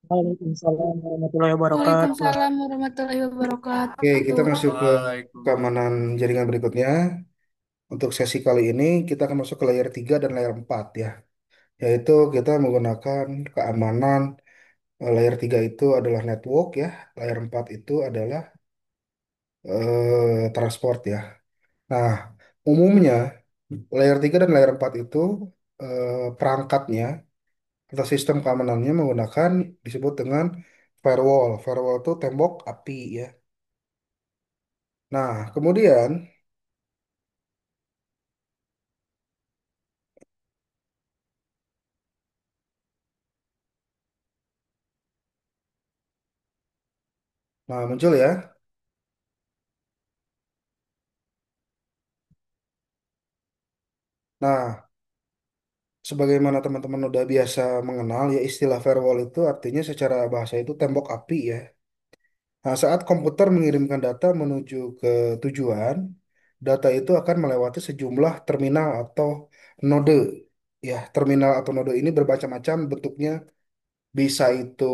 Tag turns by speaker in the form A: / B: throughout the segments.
A: Waalaikumsalam warahmatullahi wabarakatuh.
B: Waalaikumsalam warahmatullahi wabarakatuh.
C: Oke, kita masuk ke keamanan jaringan berikutnya. Untuk sesi kali ini kita akan masuk ke layer 3 dan layer 4 ya. Yaitu kita menggunakan keamanan layer 3 itu adalah network ya. Layer 4 itu adalah transport ya. Nah, umumnya layer 3 dan layer 4 itu perangkatnya atau sistem keamanannya menggunakan disebut dengan firewall. Firewall itu tembok api ya. Nah, kemudian muncul ya. Nah, sebagaimana teman-teman udah biasa mengenal ya istilah firewall itu artinya secara bahasa itu tembok api ya. Nah, saat komputer mengirimkan data menuju ke tujuan, data itu akan melewati sejumlah terminal atau node. Ya, terminal atau node ini bermacam-macam bentuknya. Bisa itu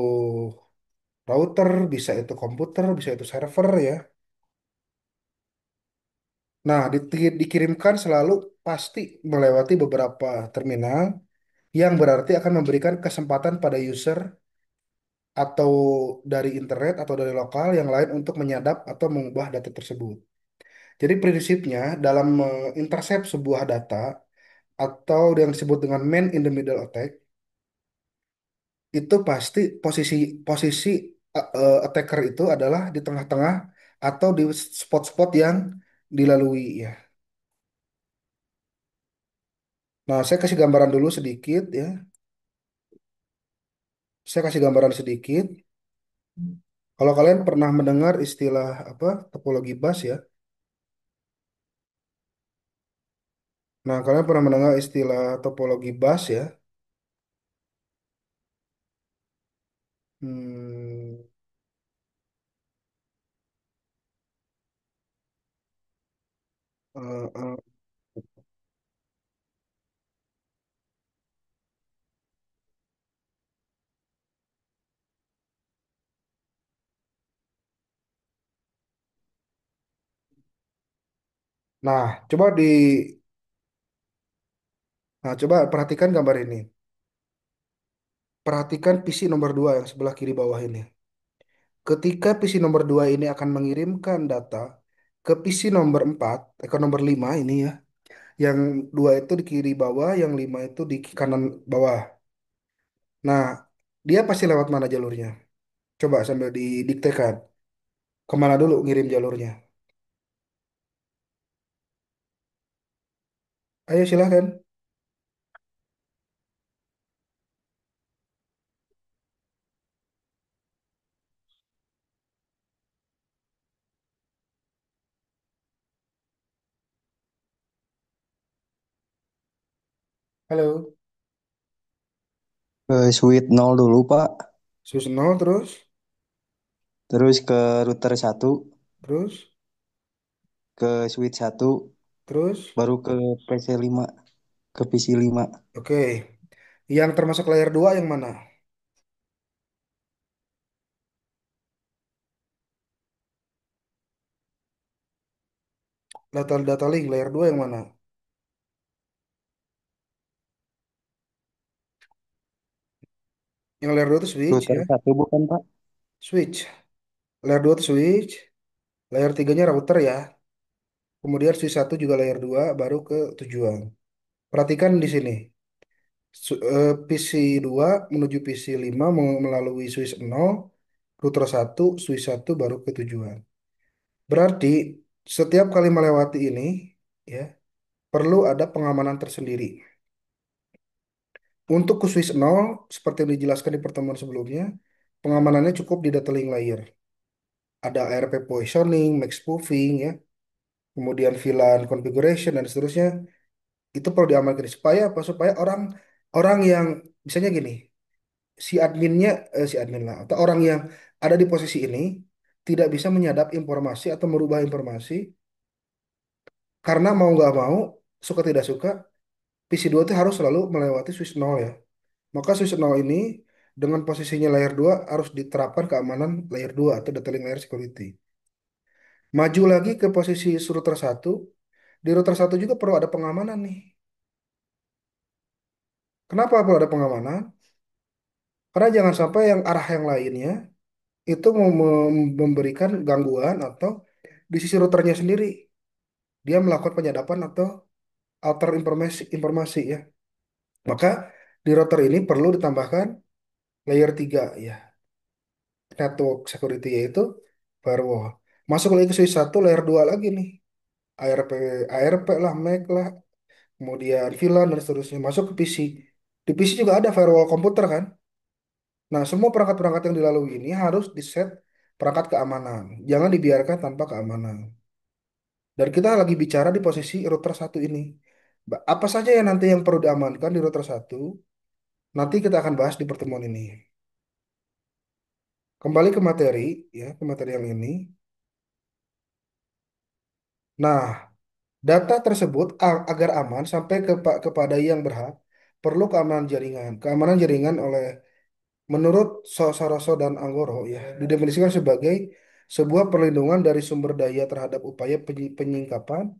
C: router, bisa itu komputer, bisa itu server ya. Nah, dikirimkan selalu pasti melewati beberapa terminal yang berarti akan memberikan kesempatan pada user atau dari internet atau dari lokal yang lain untuk menyadap atau mengubah data tersebut. Jadi prinsipnya dalam intercept sebuah data atau yang disebut dengan man in the middle attack itu pasti posisi posisi attacker itu adalah di tengah-tengah atau di spot-spot yang dilalui ya. Nah, saya kasih gambaran dulu sedikit ya. Saya kasih gambaran sedikit. Kalau kalian pernah mendengar istilah apa topologi bus ya. Nah, kalian pernah mendengar istilah topologi bus ya. Hmm, eh, eh. Nah, coba perhatikan gambar ini. Perhatikan PC nomor 2 yang sebelah kiri bawah ini. Ketika PC nomor 2 ini akan mengirimkan data ke PC nomor 4, ke nomor 5 ini ya. Yang 2 itu di kiri bawah, yang 5 itu di kanan bawah. Nah, dia pasti lewat mana jalurnya? Coba sambil didiktekan. Kemana dulu ngirim jalurnya? Ayo silahkan. Halo.
D: Ke switch 0 dulu, Pak.
C: Susno terus.
D: Terus ke router satu,
C: Terus.
D: ke switch satu,
C: Terus.
D: baru ke PC 5, ke PC 5.
C: Oke. Yang termasuk layer 2 yang mana? Data link layer 2 yang mana? Yang layer 2 itu switch
D: Router
C: ya.
D: satu bukan, Pak?
C: Switch. Layer 2 itu switch. Layer 3-nya router ya. Kemudian switch satu juga layer 2 baru ke tujuan. Perhatikan di sini. PC 2 menuju PC 5 melalui switch 0, router satu, switch satu baru ke tujuan. Berarti setiap kali melewati ini ya, perlu ada pengamanan tersendiri. Untuk ke switch 0, seperti yang dijelaskan di pertemuan sebelumnya, pengamanannya cukup di data link layer. Ada ARP positioning, max spoofing ya, kemudian VLAN configuration dan seterusnya. Itu perlu diamalkan supaya apa? Supaya orang orang yang misalnya gini, si admin lah atau orang yang ada di posisi ini tidak bisa menyadap informasi atau merubah informasi karena mau nggak mau, suka tidak suka, PC2 itu harus selalu melewati switch 0 ya. Maka switch 0 ini dengan posisinya layer 2 harus diterapkan keamanan layer 2 atau data link layer security. Maju lagi ke posisi router satu, di router satu juga perlu ada pengamanan nih. Kenapa perlu ada pengamanan? Karena jangan sampai yang arah yang lainnya itu memberikan gangguan atau di sisi routernya sendiri dia melakukan penyadapan atau alter informasi ya. Maka di router ini perlu ditambahkan layer 3 ya, network security yaitu firewall. Masuk lagi ke switch 1 layer 2 lagi nih. ARP ARP lah, MAC lah, kemudian VLAN dan seterusnya. Masuk ke PC. Di PC juga ada firewall komputer kan. Nah, semua perangkat-perangkat yang dilalui ini harus diset perangkat keamanan. Jangan dibiarkan tanpa keamanan. Dan kita lagi bicara di posisi router satu ini. Apa saja yang nanti yang perlu diamankan di router satu, nanti kita akan bahas di pertemuan ini. Kembali ke materi, ya, ke materi yang ini. Nah, data tersebut agar aman sampai kepada yang berhak, perlu keamanan jaringan. Keamanan jaringan menurut Saroso dan Anggoro ya, didefinisikan sebagai sebuah perlindungan dari sumber daya terhadap upaya penyingkapan,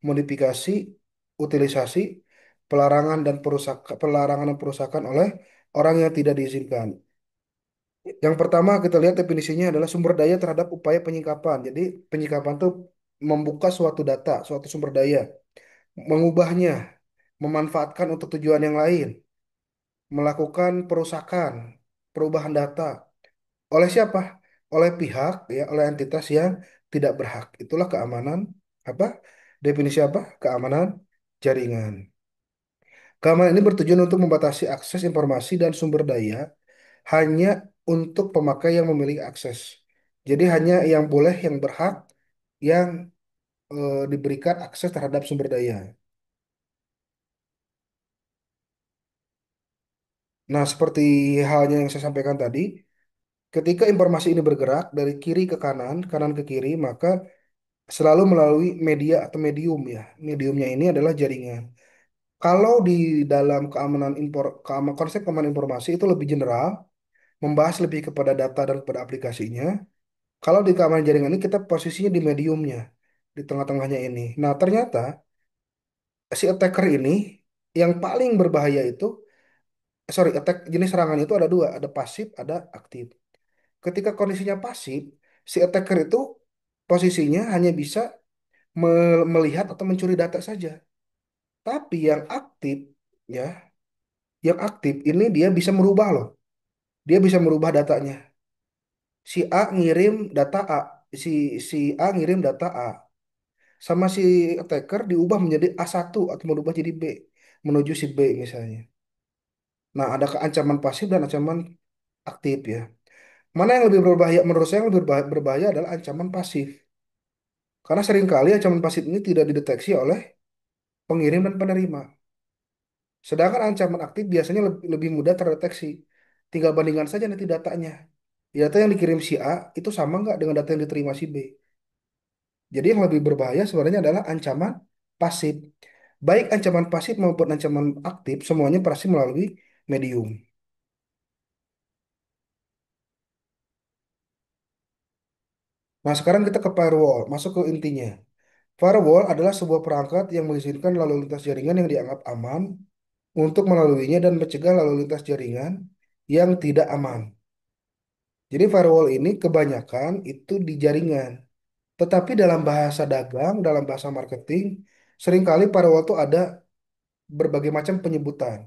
C: modifikasi, utilisasi, pelarangan dan perusakan oleh orang yang tidak diizinkan. Yang pertama kita lihat definisinya adalah sumber daya terhadap upaya penyingkapan. Jadi penyingkapan itu membuka suatu data, suatu sumber daya, mengubahnya, memanfaatkan untuk tujuan yang lain, melakukan perusakan, perubahan data. Oleh siapa? Oleh pihak ya, oleh entitas yang tidak berhak. Itulah keamanan apa? Definisi apa? Keamanan jaringan. Keamanan ini bertujuan untuk membatasi akses informasi dan sumber daya hanya untuk pemakai yang memiliki akses. Jadi hanya yang boleh, yang berhak, yang diberikan akses terhadap sumber daya. Nah, seperti halnya yang saya sampaikan tadi, ketika informasi ini bergerak dari kiri ke kanan, kanan ke kiri, maka selalu melalui media atau medium ya. Mediumnya ini adalah jaringan. Kalau di dalam konsep keamanan informasi itu lebih general, membahas lebih kepada data dan kepada aplikasinya. Kalau di keamanan jaringan ini kita posisinya di mediumnya, di tengah-tengahnya ini. Nah, ternyata si attacker ini yang paling berbahaya itu, jenis serangan itu ada dua, ada pasif, ada aktif. Ketika kondisinya pasif, si attacker itu posisinya hanya bisa melihat atau mencuri data saja. Tapi ya, yang aktif ini dia bisa merubah loh. Dia bisa merubah datanya. Si A ngirim data A, si si A ngirim data A, sama si attacker diubah menjadi A1 atau merubah jadi B menuju si B misalnya. Nah, ada ancaman pasif dan ancaman aktif ya. Mana yang lebih berbahaya? Menurut saya yang lebih berbahaya adalah ancaman pasif. Karena seringkali ancaman pasif ini tidak dideteksi oleh pengirim dan penerima. Sedangkan ancaman aktif biasanya lebih mudah terdeteksi. Tinggal bandingkan saja nanti datanya. Data yang dikirim si A itu sama nggak dengan data yang diterima si B. Jadi yang lebih berbahaya sebenarnya adalah ancaman pasif. Baik ancaman pasif maupun ancaman aktif, semuanya pasti melalui medium. Nah, sekarang kita ke firewall, masuk ke intinya. Firewall adalah sebuah perangkat yang mengizinkan lalu lintas jaringan yang dianggap aman untuk melaluinya dan mencegah lalu lintas jaringan yang tidak aman. Jadi firewall ini kebanyakan itu di jaringan. Tetapi dalam bahasa dagang, dalam bahasa marketing, seringkali firewall itu ada berbagai macam penyebutan.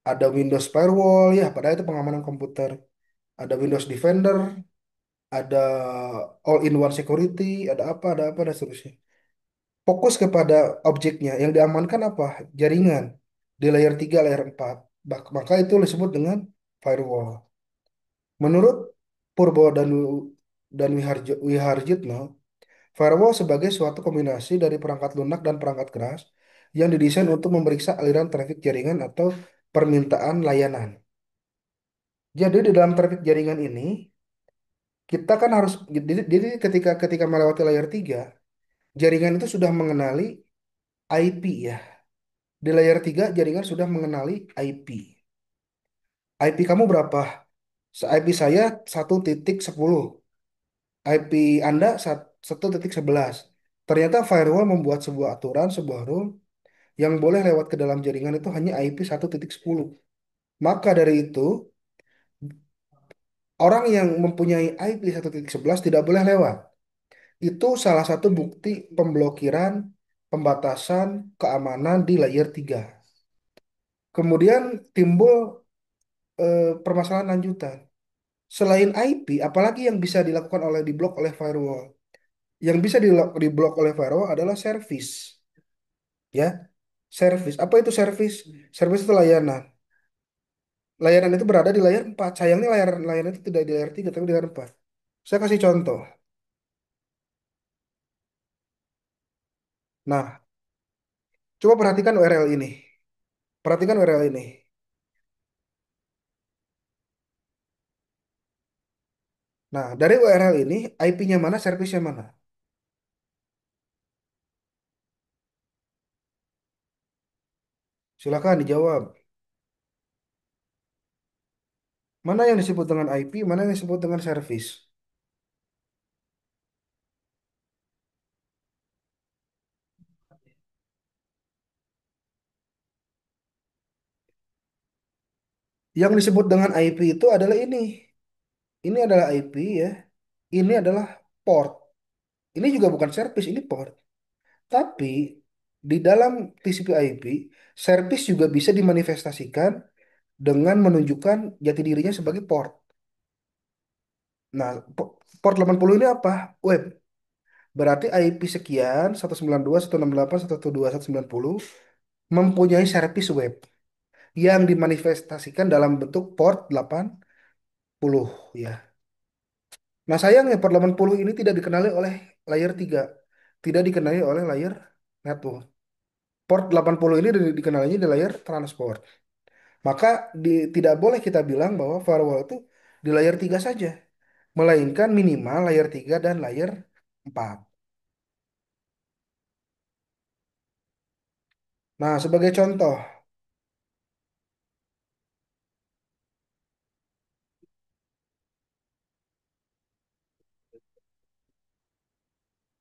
C: Ada Windows Firewall, ya padahal itu pengamanan komputer. Ada Windows Defender, ada All-in-One Security, ada apa, dan seterusnya. Fokus kepada objeknya. Yang diamankan apa? Jaringan. Di layer 3 layer 4. Maka itu disebut dengan firewall. Menurut Purbo dan Wiharjitno, firewall sebagai suatu kombinasi dari perangkat lunak dan perangkat keras yang didesain untuk memeriksa aliran trafik jaringan atau permintaan layanan. Jadi di dalam trafik jaringan ini kita kan harus jadi ketika ketika melewati layer 3, jaringan itu sudah mengenali IP ya. Di layer 3 jaringan sudah mengenali IP. IP kamu berapa? IP saya 1.10, IP Anda 1.11. Ternyata firewall membuat sebuah aturan, sebuah rule yang boleh lewat ke dalam jaringan itu hanya IP 1.10. Maka dari itu, orang yang mempunyai IP 1.11 tidak boleh lewat. Itu salah satu bukti pemblokiran, pembatasan keamanan di layer 3. Kemudian timbul permasalahan lanjutan. Selain IP, apalagi yang bisa dilakukan diblok oleh firewall? Yang bisa diblok oleh firewall adalah service, ya. Service. Apa itu service? Service itu layanan. Layanan itu berada di layar 4. Sayangnya layanan itu tidak di layar 3 tapi di layar 4. Saya kasih contoh. Nah, coba perhatikan URL ini. Perhatikan URL ini. Nah, dari URL ini, IP-nya mana, service-nya mana? Silakan dijawab. Mana yang disebut dengan IP, mana yang disebut dengan service? Yang disebut dengan IP itu adalah ini. Ini adalah IP ya. Ini adalah port. Ini juga bukan service, ini port. Tapi di dalam TCP IP, service juga bisa dimanifestasikan dengan menunjukkan jati dirinya sebagai port. Nah, port 80 ini apa? Web. Berarti IP sekian, 192, 168, 122, 190 mempunyai service web yang dimanifestasikan dalam bentuk port 80 ya. Nah, sayangnya port 80 ini tidak dikenali oleh layer 3, tidak dikenali oleh layer network. Port 80 ini dikenalinya di layer transport. Maka tidak boleh kita bilang bahwa firewall itu di layer 3 saja, melainkan minimal layer 3 dan layer 4. Nah, sebagai contoh,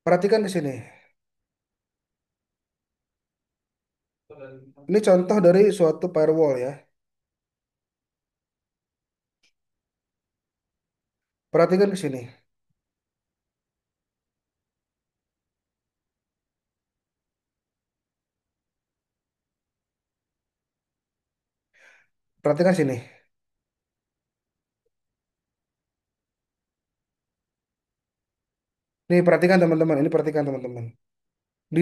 C: perhatikan di sini. Ini contoh dari suatu firewall ya. Perhatikan ke sini. Perhatikan sini. Nih, perhatikan teman-teman. Ini perhatikan teman-teman. Di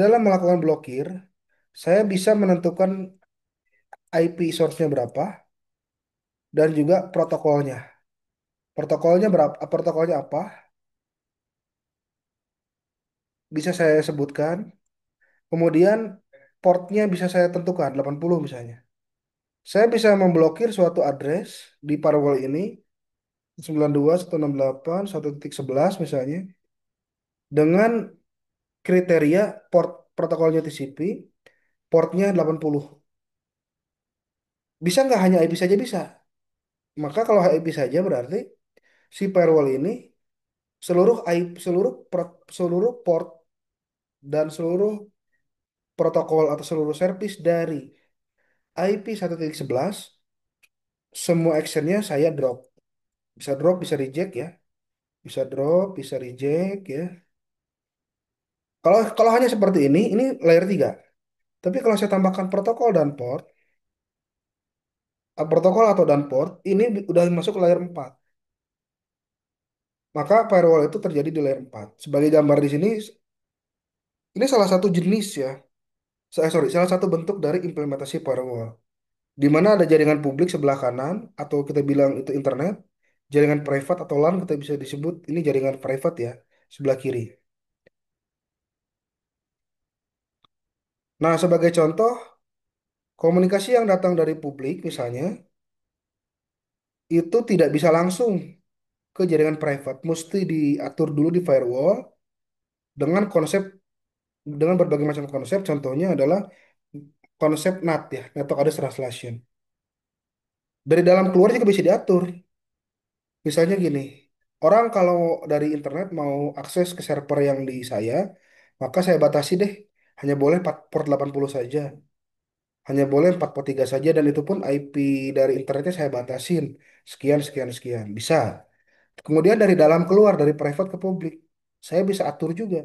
C: dalam melakukan blokir, saya bisa menentukan IP source-nya berapa dan juga protokolnya. Protokolnya berapa? Protokolnya apa? Bisa saya sebutkan. Kemudian portnya bisa saya tentukan 80 misalnya. Saya bisa memblokir suatu address di firewall ini 92, 168, 1.11 misalnya dengan kriteria port protokolnya TCP, portnya 80. Bisa nggak hanya IP saja bisa? Maka kalau IP saja berarti si firewall ini seluruh IP, seluruh port dan seluruh protokol atau seluruh service dari IP 1.11 semua actionnya saya drop. Bisa drop, bisa reject ya. Bisa drop, bisa reject ya. Kalau kalau hanya seperti ini layer 3. Tapi kalau saya tambahkan protokol dan port, protokol atau dan port, ini udah masuk ke layer 4. Maka firewall itu terjadi di layer 4. Sebagai gambar di sini, ini salah satu jenis ya. Sorry, salah satu bentuk dari implementasi firewall. Di mana ada jaringan publik sebelah kanan, atau kita bilang itu internet, jaringan private atau LAN kita bisa disebut ini jaringan private ya, sebelah kiri. Nah, sebagai contoh, komunikasi yang datang dari publik misalnya, itu tidak bisa langsung ke jaringan private, mesti diatur dulu di firewall dengan konsep dengan berbagai macam konsep. Contohnya adalah konsep NAT ya, Network Address Translation. Dari dalam keluar juga bisa diatur. Misalnya gini, orang kalau dari internet mau akses ke server yang di saya, maka saya batasi deh, hanya boleh 4 port 80 saja. Hanya boleh 4 per 3 saja dan itu pun IP dari internetnya saya batasin sekian sekian sekian. Bisa. Kemudian dari dalam keluar dari private ke publik. Saya bisa atur juga.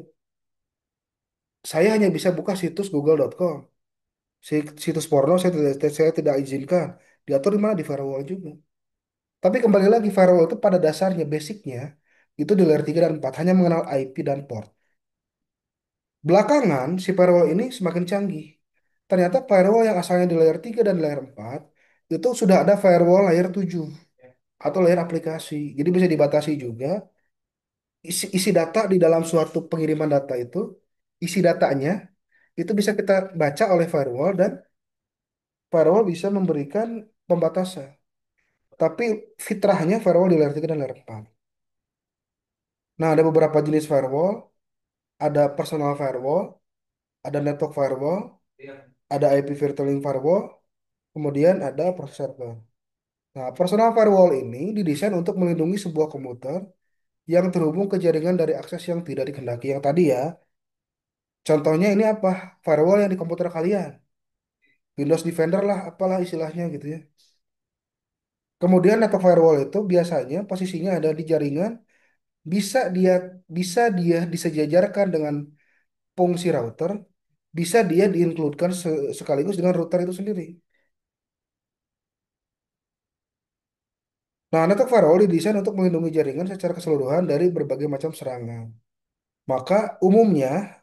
C: Saya hanya bisa buka situs google.com. Situs porno saya tidak izinkan. Diatur di mana di firewall juga. Tapi kembali lagi firewall itu pada dasarnya basicnya itu di layer 3 dan 4 hanya mengenal IP dan port. Belakangan si firewall ini semakin canggih. Ternyata firewall yang asalnya di layer 3 dan layer 4 itu sudah ada firewall layer 7 atau layer aplikasi. Jadi bisa dibatasi juga isi data di dalam suatu pengiriman data itu, isi datanya itu bisa kita baca oleh firewall dan firewall bisa memberikan pembatasan. Tapi fitrahnya firewall di layer 3 dan layer 4. Nah, ada beberapa jenis firewall, ada personal firewall, ada network firewall, ada IP virtual firewall, kemudian ada proxy server. Nah, personal firewall ini didesain untuk melindungi sebuah komputer yang terhubung ke jaringan dari akses yang tidak dikehendaki. Yang tadi ya, contohnya ini apa? Firewall yang di komputer kalian. Windows Defender lah, apalah istilahnya gitu ya. Kemudian network firewall itu biasanya posisinya ada di jaringan, bisa dia disejajarkan dengan fungsi router, bisa dia diincludekan sekaligus dengan router itu sendiri. Nah, network firewall didesain untuk melindungi jaringan secara keseluruhan dari berbagai macam serangan. Maka umumnya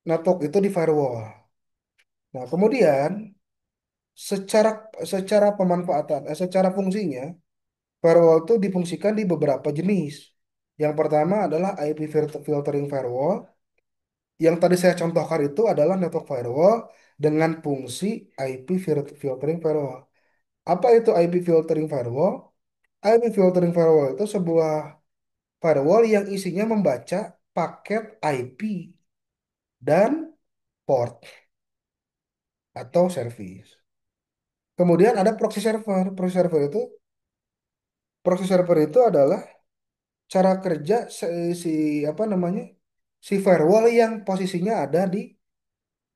C: network itu di firewall. Nah, kemudian secara secara pemanfaatan, secara fungsinya, firewall itu difungsikan di beberapa jenis. Yang pertama adalah IP filtering firewall. Yang tadi saya contohkan itu adalah network firewall dengan fungsi IP filtering firewall. Apa itu IP filtering firewall? IP filtering firewall itu sebuah firewall yang isinya membaca paket IP dan port atau service. Kemudian ada proxy server. Proxy server itu adalah cara kerja si apa namanya? Si firewall yang posisinya ada di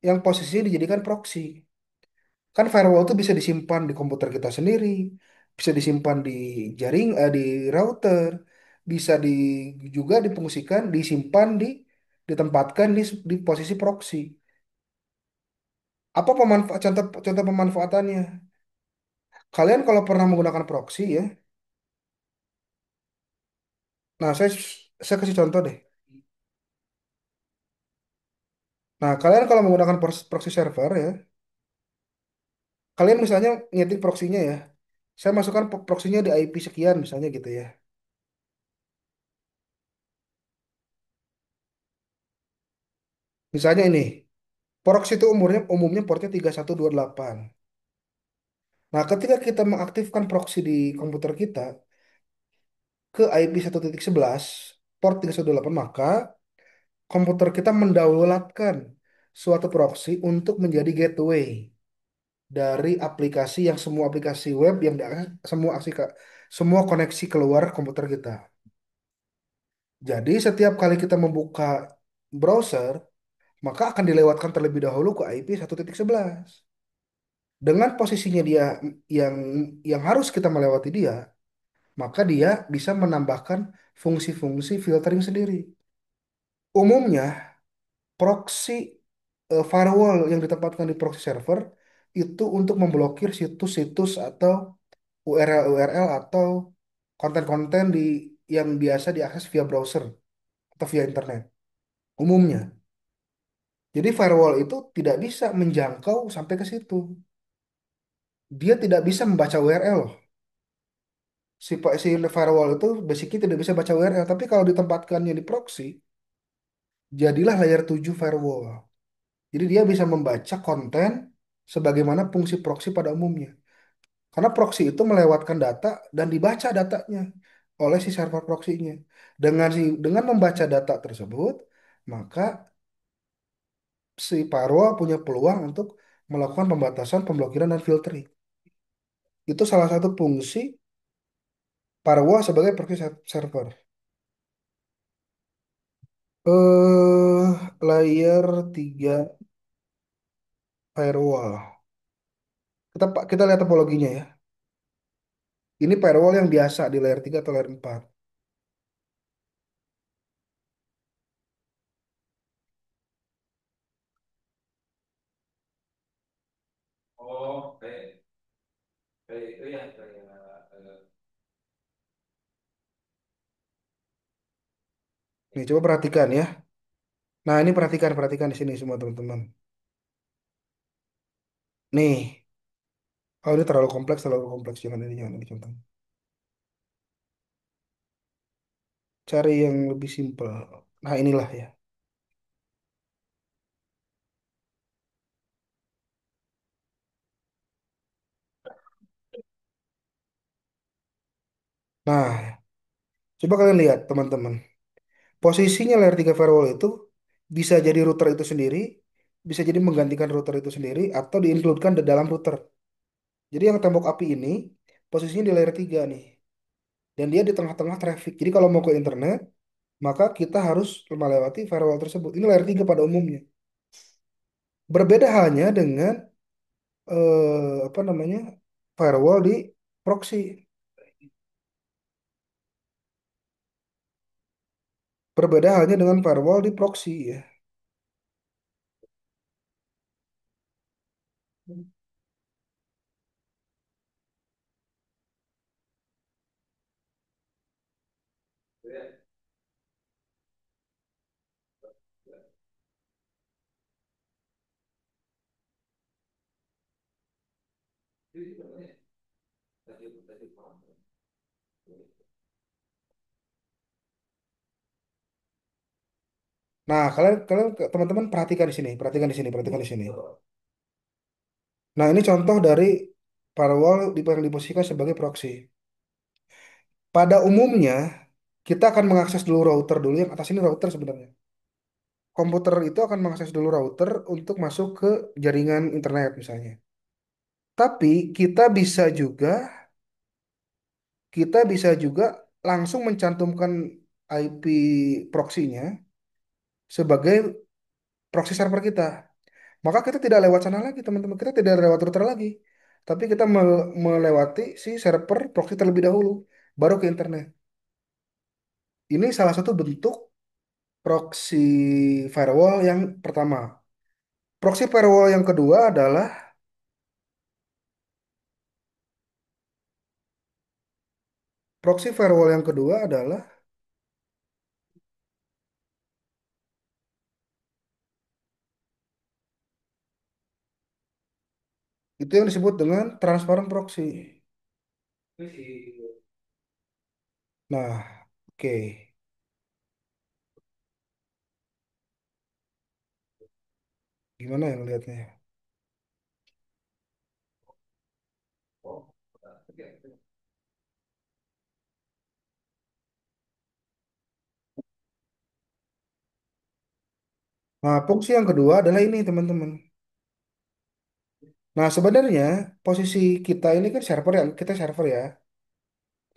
C: yang posisinya dijadikan proxy. Kan firewall itu bisa disimpan di komputer kita sendiri, bisa disimpan di di router, bisa juga difungsikan, ditempatkan di posisi proxy. Apa contoh contoh pemanfaatannya? Kalian kalau pernah menggunakan proxy ya, nah saya kasih contoh deh. Nah, kalian kalau menggunakan proxy server ya, kalian misalnya ngetik proxy-nya ya. Saya masukkan proxy-nya di IP sekian misalnya gitu ya. Misalnya ini, proxy itu umumnya portnya 3128. Nah, ketika kita mengaktifkan proxy di komputer kita ke IP 1.11 port 3128, maka komputer kita mendaulatkan suatu proxy untuk menjadi gateway dari aplikasi yang semua aplikasi web yang semua koneksi keluar komputer kita. Jadi setiap kali kita membuka browser, maka akan dilewatkan terlebih dahulu ke IP 1.11. Dengan posisinya dia yang yang harus kita melewati dia, maka dia bisa menambahkan fungsi-fungsi filtering sendiri. Umumnya, proxy firewall yang ditempatkan di proxy server itu untuk memblokir situs-situs atau URL-URL atau konten-konten yang biasa diakses via browser atau via internet. Umumnya. Jadi firewall itu tidak bisa menjangkau sampai ke situ. Dia tidak bisa membaca URL loh. Si firewall itu basically tidak bisa baca URL, tapi kalau ditempatkannya di proxy, jadilah layer 7 firewall. Jadi dia bisa membaca konten sebagaimana fungsi proxy pada umumnya. Karena proxy itu melewatkan data dan dibaca datanya oleh si server proxy-nya. Dengan membaca data tersebut, maka si firewall punya peluang untuk melakukan pembatasan, pemblokiran dan filtering. Itu salah satu fungsi firewall sebagai proxy server. Layer 3 firewall. Kita lihat topologinya ya. Ini firewall yang biasa di layer 3 atau layer 4. Nih, coba perhatikan ya. Nah, ini perhatikan, perhatikan di sini semua teman-teman. Nih, oh ini terlalu kompleks, terlalu kompleks. Jangan ini contoh. Cari yang lebih simpel. Nah, inilah ya. Nah, coba kalian lihat teman-teman. Posisinya layer 3 firewall itu bisa jadi router itu sendiri, bisa jadi menggantikan router itu sendiri, atau diincludekan di dalam router. Jadi yang tembok api ini posisinya di layer 3 nih. Dan dia di tengah-tengah traffic. Jadi kalau mau ke internet, maka kita harus melewati firewall tersebut. Ini layer 3 pada umumnya. Berbeda halnya dengan apa namanya? Firewall di proxy. Berbeda halnya dengan firewall di proxy ya. Nah, kalian kalian teman-teman perhatikan di sini, perhatikan di sini, perhatikan di sini. Nah, ini contoh dari firewall yang diposisikan sebagai proxy. Pada umumnya, kita akan mengakses dulu router dulu, yang atas ini router sebenarnya. Komputer itu akan mengakses dulu router untuk masuk ke jaringan internet misalnya. Tapi kita bisa juga langsung mencantumkan IP proxy-nya sebagai proxy server kita. Maka kita tidak lewat sana lagi, teman-teman. Kita tidak lewat router lagi. Tapi kita melewati si server proxy terlebih dahulu, baru ke internet. Ini salah satu bentuk proxy firewall yang pertama. Proxy firewall yang kedua adalah proxy firewall yang kedua adalah itu yang disebut dengan transparent proxy. Nah, oke. Gimana yang lihatnya? Nah, fungsi yang kedua adalah ini, teman-teman. Nah, sebenarnya posisi kita ini kan server ya, kita server ya.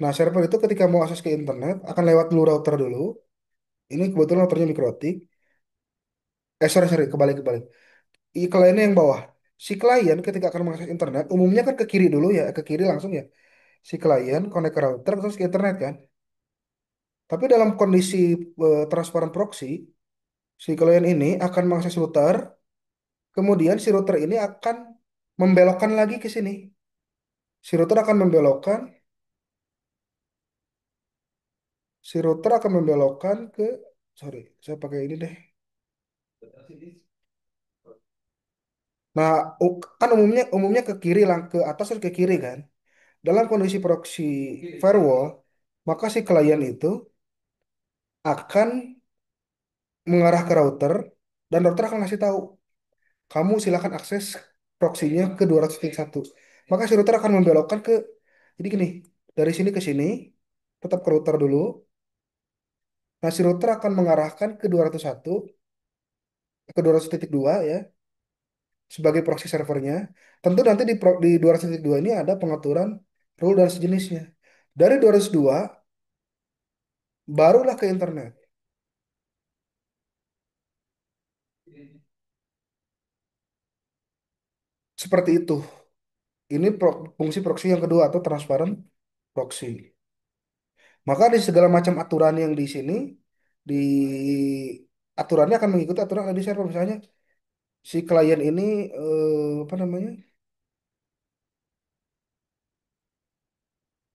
C: Nah, server itu ketika mau akses ke internet akan lewat dulu router dulu. Ini kebetulan routernya mikrotik. Sorry, sorry, kebalik. Kliennya yang bawah. Si klien ketika akan mengakses internet, umumnya kan ke kiri dulu ya, ke kiri langsung ya. Si klien connect ke router terus ke internet kan. Tapi dalam kondisi transparent proxy, si klien ini akan mengakses router, kemudian si router ini akan membelokkan lagi ke sini. Si router akan membelokkan, si router akan membelokkan ke, sorry, saya pakai ini deh. Nah, kan umumnya umumnya ke kiri lang ke atas terus ke kiri kan. Dalam kondisi proxy firewall, maka si klien itu akan mengarah ke router dan router akan ngasih tahu, kamu silakan akses proxy-nya ke 200.1. Maka si router akan membelokkan ke, jadi gini, dari sini ke sini, tetap ke router dulu. Nah, si router akan mengarahkan ke 201, ke 200.2 ya. sebagai proxy servernya. Tentu nanti di 200.2 ini ada pengaturan rule dan sejenisnya. Dari 202 barulah ke internet. Seperti itu. Ini fungsi proxy yang kedua atau transparent proxy. Maka di segala macam aturan yang di sini, di aturannya akan mengikuti aturan yang ada di server. Misalnya si klien ini apa namanya?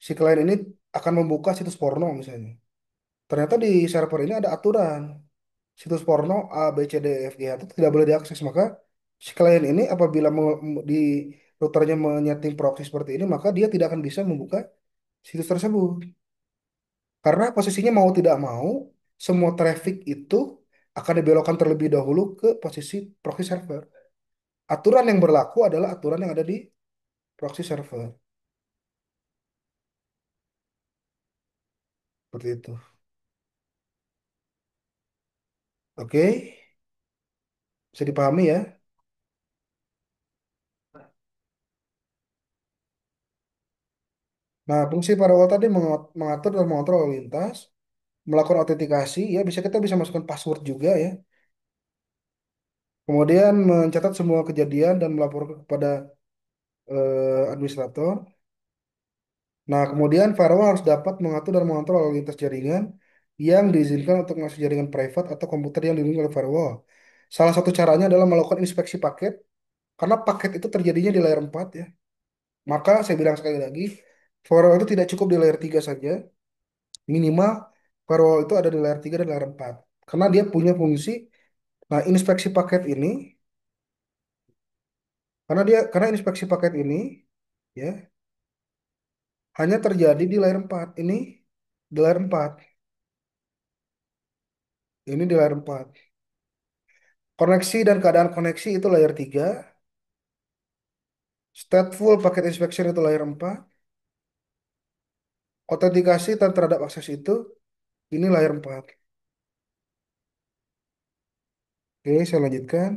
C: Si klien ini akan membuka situs porno misalnya. Ternyata di server ini ada aturan situs porno A, B, C, D, E, F, G itu tidak boleh diakses. Maka si klien ini apabila di routernya menyeting proxy seperti ini, maka dia tidak akan bisa membuka situs tersebut. Karena posisinya mau tidak mau, semua traffic itu akan dibelokkan terlebih dahulu ke posisi proxy server. Aturan yang berlaku adalah aturan yang ada di proxy server. Seperti itu. Oke, bisa dipahami ya. Nah, fungsi firewall tadi mengatur dan mengontrol lalu lintas, melakukan autentikasi, ya kita bisa masukkan password juga ya. Kemudian mencatat semua kejadian dan melaporkan kepada administrator. Nah, kemudian firewall harus dapat mengatur dan mengontrol lalu lintas jaringan yang diizinkan untuk mengakses jaringan private atau komputer yang dilindungi oleh firewall. Salah satu caranya adalah melakukan inspeksi paket, karena paket itu terjadinya di layer 4 ya. Maka saya bilang sekali lagi, firewall itu tidak cukup di layer 3 saja, minimal firewall itu ada di layer 3 dan layer 4. Karena dia punya fungsi, nah inspeksi paket ini, karena inspeksi paket ini ya hanya terjadi di layer 4. Ini di layer 4. Ini di layer 4. Koneksi dan keadaan koneksi itu layer 3. Stateful packet inspection itu layer 4. Autentikasi dan terhadap akses itu ini layer 4. Oke, saya lanjutkan.